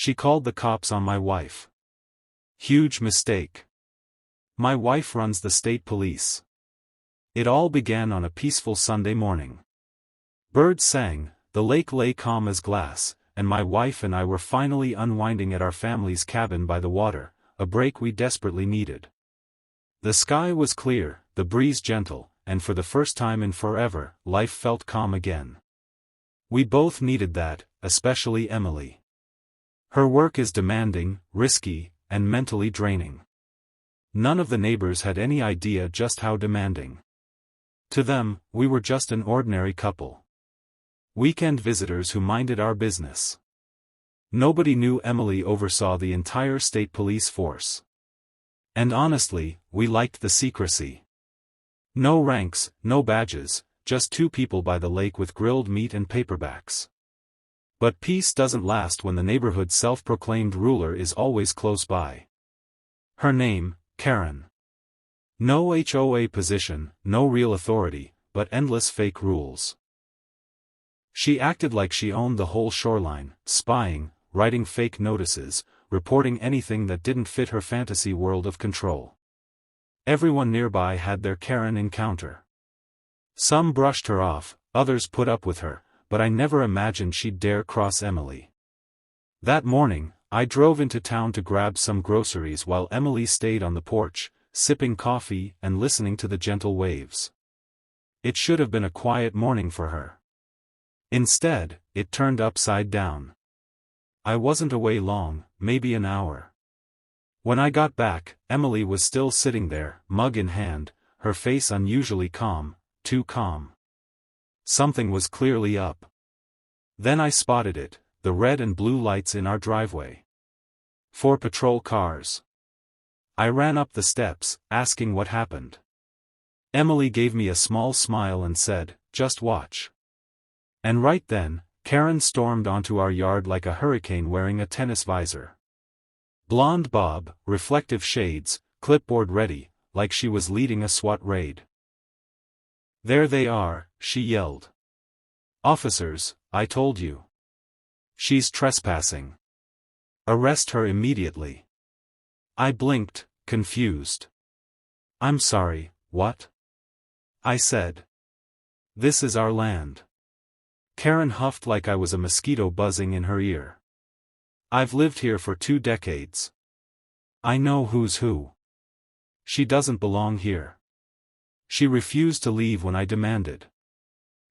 She called the cops on my wife. Huge mistake. My wife runs the state police. It all began on a peaceful Sunday morning. Birds sang, the lake lay calm as glass, and my wife and I were finally unwinding at our family's cabin by the water, a break we desperately needed. The sky was clear, the breeze gentle, and for the first time in forever, life felt calm again. We both needed that, especially Emily. Her work is demanding, risky, and mentally draining. None of the neighbors had any idea just how demanding. To them, we were just an ordinary couple. Weekend visitors who minded our business. Nobody knew Emily oversaw the entire state police force. And honestly, we liked the secrecy. No ranks, no badges, just two people by the lake with grilled meat and paperbacks. But peace doesn't last when the neighborhood's self-proclaimed ruler is always close by. Her name, Karen. No HOA position, no real authority, but endless fake rules. She acted like she owned the whole shoreline, spying, writing fake notices, reporting anything that didn't fit her fantasy world of control. Everyone nearby had their Karen encounter. Some brushed her off, others put up with her, but I never imagined she'd dare cross Emily. That morning, I drove into town to grab some groceries while Emily stayed on the porch, sipping coffee and listening to the gentle waves. It should have been a quiet morning for her. Instead, it turned upside down. I wasn't away long, maybe an hour. When I got back, Emily was still sitting there, mug in hand, her face unusually calm, too calm. Something was clearly up. Then I spotted it, the red and blue lights in our driveway. 4 patrol cars. I ran up the steps, asking what happened. Emily gave me a small smile and said, "Just watch." And right then, Karen stormed onto our yard like a hurricane wearing a tennis visor. Blonde bob, reflective shades, clipboard ready, like she was leading a SWAT raid. "There they are," she yelled. "Officers, I told you. She's trespassing. Arrest her immediately." I blinked, confused. "I'm sorry, what?" I said. "This is our land." Karen huffed like I was a mosquito buzzing in her ear. "I've lived here for 2 decades. I know who's who. She doesn't belong here." She refused to leave when I demanded.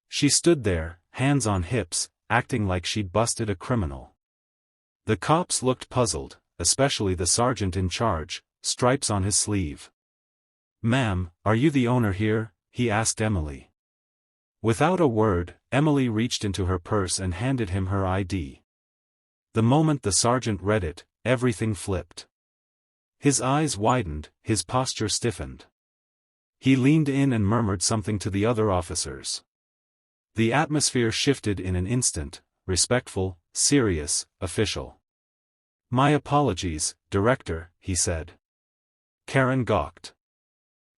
She stood there, hands on hips, acting like she'd busted a criminal. The cops looked puzzled, especially the sergeant in charge, stripes on his sleeve. "Ma'am, are you the owner here?" he asked Emily. Without a word, Emily reached into her purse and handed him her ID. The moment the sergeant read it, everything flipped. His eyes widened, his posture stiffened. He leaned in and murmured something to the other officers. The atmosphere shifted in an instant, respectful, serious, official. "My apologies, Director," he said. Karen gawked.